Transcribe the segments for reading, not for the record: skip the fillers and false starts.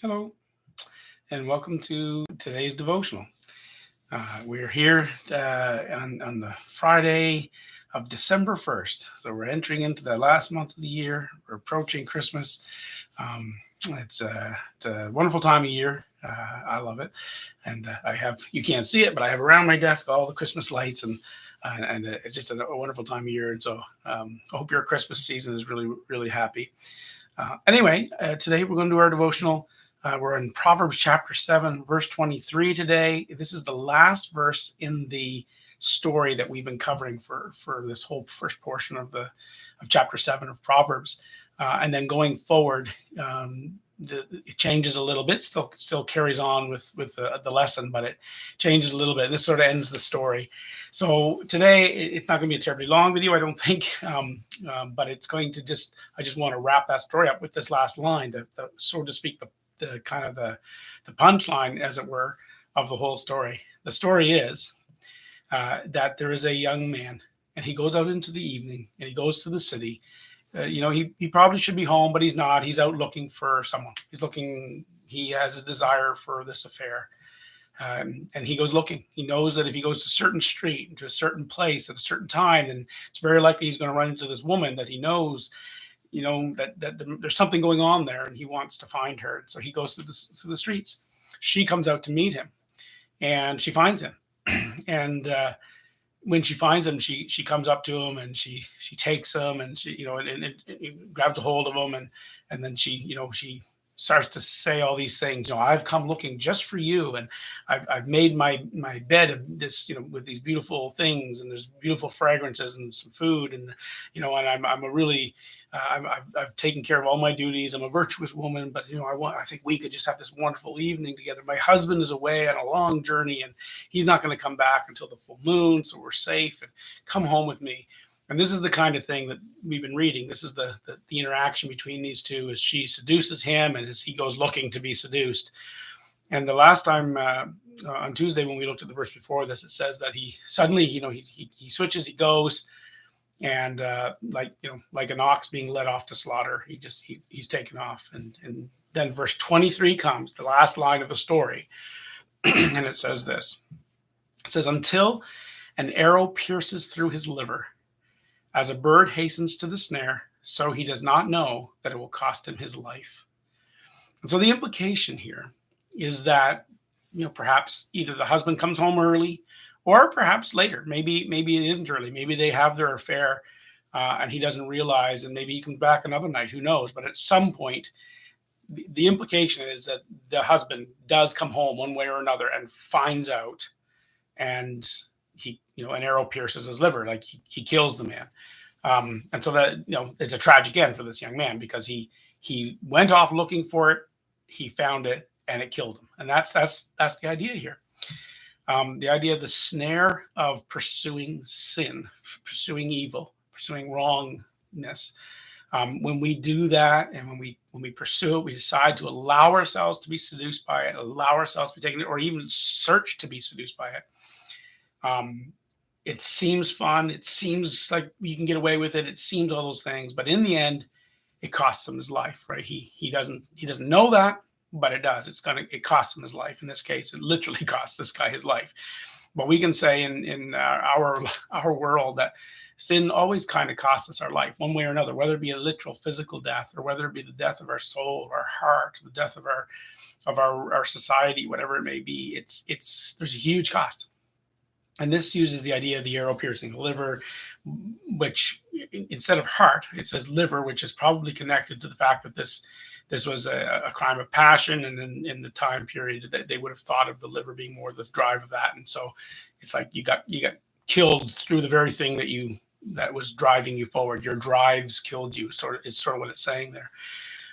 Hello, and welcome to today's devotional. We're here on the Friday of December 1st. So we're entering into the last month of the year. We're approaching Christmas. Um, it's a wonderful time of year. I love it. And you can't see it, but I have around my desk all the Christmas lights and it's just a wonderful time of year. And so I hope your Christmas season is really, really happy. Anyway, today we're going to do our devotional. We're in Proverbs chapter 7, verse 23 today. This is the last verse in the story that we've been covering for this whole first portion of chapter 7 of Proverbs. And then going forward, it changes a little bit, still carries on with the lesson, but it changes a little bit. This sort of ends the story. So today, it's not going to be a terribly long video, I don't think, but it's going to I just want to wrap that story up with this last line, so to speak, the kind of the punchline, as it were, of the whole story. The story is that there is a young man, and he goes out into the evening, and he goes to the city. He probably should be home, but he's not. He's out looking for someone. He has a desire for this affair. And he goes looking. He knows that if he goes to a certain street, to a certain place at a certain time, then it's very likely he's going to run into this woman that he knows, that there's something going on there, and he wants to find her. So he goes through the streets. She comes out to meet him, and she finds him. And when she finds him, she comes up to him, and she takes him, and she and grabs a hold of him, and then she starts to say all these things. I've come looking just for you, and I've made my bed of this, with these beautiful things, and there's beautiful fragrances and some food, and and I'm a really I've taken care of all my duties. I'm a virtuous woman, but I think we could just have this wonderful evening together. My husband is away on a long journey, and he's not going to come back until the full moon, so we're safe. And come home with me. And this is the kind of thing that we've been reading. This is the interaction between these two, as she seduces him and as he goes looking to be seduced. And the last time on Tuesday, when we looked at the verse before this, it says that he suddenly, he switches, he goes, and like an ox being led off to slaughter, he's taken off. And then verse 23 comes, the last line of the story, and it says this. It says, "Until an arrow pierces through his liver, as a bird hastens to the snare, so he does not know that it will cost him his life." And so the implication here is that, perhaps either the husband comes home early, or perhaps later. Maybe it isn't early. Maybe they have their affair, and he doesn't realize, and maybe he comes back another night. Who knows? But at some point, the implication is that the husband does come home one way or another and finds out, and an arrow pierces his liver, like he kills the man. And so that, it's a tragic end for this young man, because he went off looking for it, he found it, and it killed him. And that's the idea here. The idea of the snare of pursuing sin, pursuing evil, pursuing wrongness. When we do that, and when we pursue it, we decide to allow ourselves to be seduced by it, allow ourselves to be taken, or even search to be seduced by it. It seems fun. It seems like you can get away with it. It seems all those things, but in the end, it costs him his life, right? He doesn't know that, but it does. It costs him his life. In this case, it literally costs this guy his life. But we can say in our world that sin always kind of costs us our life, one way or another, whether it be a literal physical death, or whether it be the death of our soul, our heart, the death of our society, whatever it may be. There's a huge cost. And this uses the idea of the arrow piercing the liver, which instead of heart, it says liver, which is probably connected to the fact that this was a crime of passion. And in the time period that they would have thought of the liver being more the drive of that. And so it's like you got killed through the very thing that was driving you forward. Your drives killed you. It's sort of what it's saying there.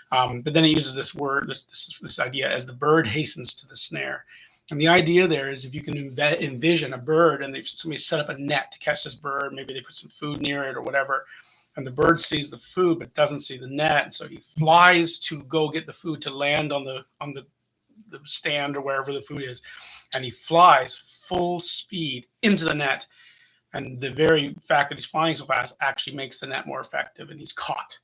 But then it uses this word, this idea, as the bird hastens to the snare. And the idea there is, if you can envision a bird, and somebody set up a net to catch this bird, maybe they put some food near it or whatever, and the bird sees the food but doesn't see the net, and so he flies to go get the food to land on the stand or wherever the food is, and he flies full speed into the net, and the very fact that he's flying so fast actually makes the net more effective, and he's caught.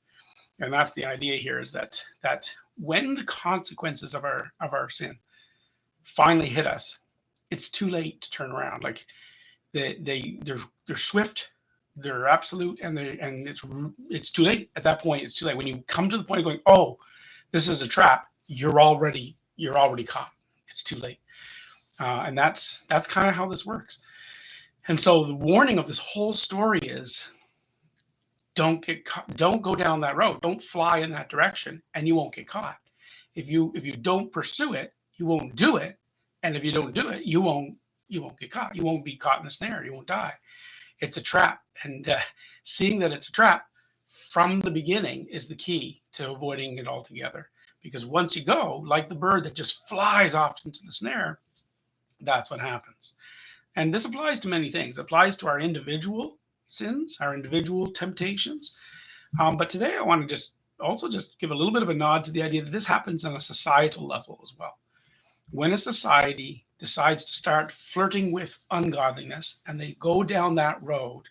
And that's the idea here, is that when the consequences of our sin finally hit us, it's too late to turn around. Like they're swift, they're absolute, and it's too late. At that point, it's too late. When you come to the point of going, oh, this is a trap, you're already caught. It's too late. And that's kind of how this works. And so the warning of this whole story is, don't get caught, don't go down that road, don't fly in that direction, and you won't get caught. If you don't pursue it, you won't do it, and if you don't do it, you won't get caught. You won't be caught in the snare. You won't die. It's a trap, and seeing that it's a trap from the beginning is the key to avoiding it altogether. Because once you go, like the bird that just flies off into the snare, that's what happens. And this applies to many things. It applies to our individual sins, our individual temptations. But today I want to just give a little bit of a nod to the idea that this happens on a societal level as well. When a society decides to start flirting with ungodliness and they go down that road,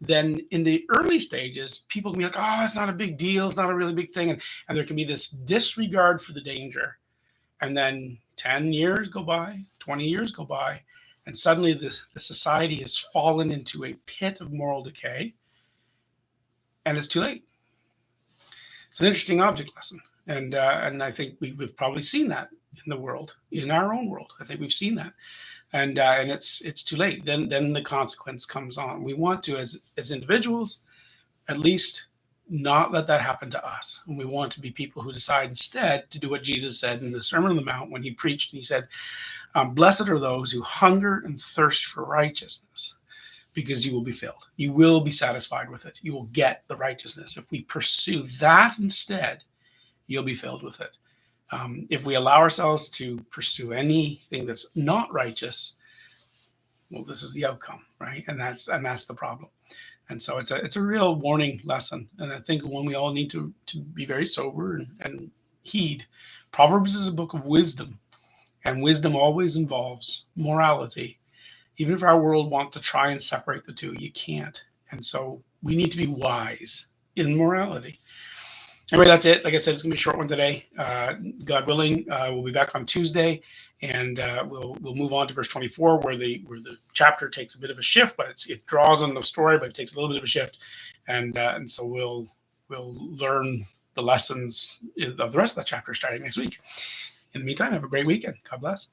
then in the early stages, people can be like, oh, it's not a big deal. It's not a really big thing. And there can be this disregard for the danger. And then 10 years go by, 20 years go by, and suddenly the society has fallen into a pit of moral decay, and it's too late. It's an interesting object lesson. And I think we've probably seen that in the world, in our own world. I think we've seen that. And it's too late. Then the consequence comes on. We want to, as individuals, at least not let that happen to us. And we want to be people who decide instead to do what Jesus said in the Sermon on the Mount when he preached. And he said, blessed are those who hunger and thirst for righteousness, because you will be filled. You will be satisfied with it. You will get the righteousness. If we pursue that instead, you'll be filled with it. If we allow ourselves to pursue anything that's not righteous, well, this is the outcome, right? And that's the problem. And so it's a real warning lesson. And I think one we all need to be very sober and heed. Proverbs is a book of wisdom, and wisdom always involves morality. Even if our world wants to try and separate the two, you can't. And so we need to be wise in morality. Anyway, that's it. Like I said, it's going to be a short one today. God willing, we'll be back on Tuesday, and we'll move on to verse 24, where the chapter takes a bit of a shift, but it draws on the story, but it takes a little bit of a shift, and so we'll learn the lessons of the rest of the chapter starting next week. In the meantime, have a great weekend. God bless.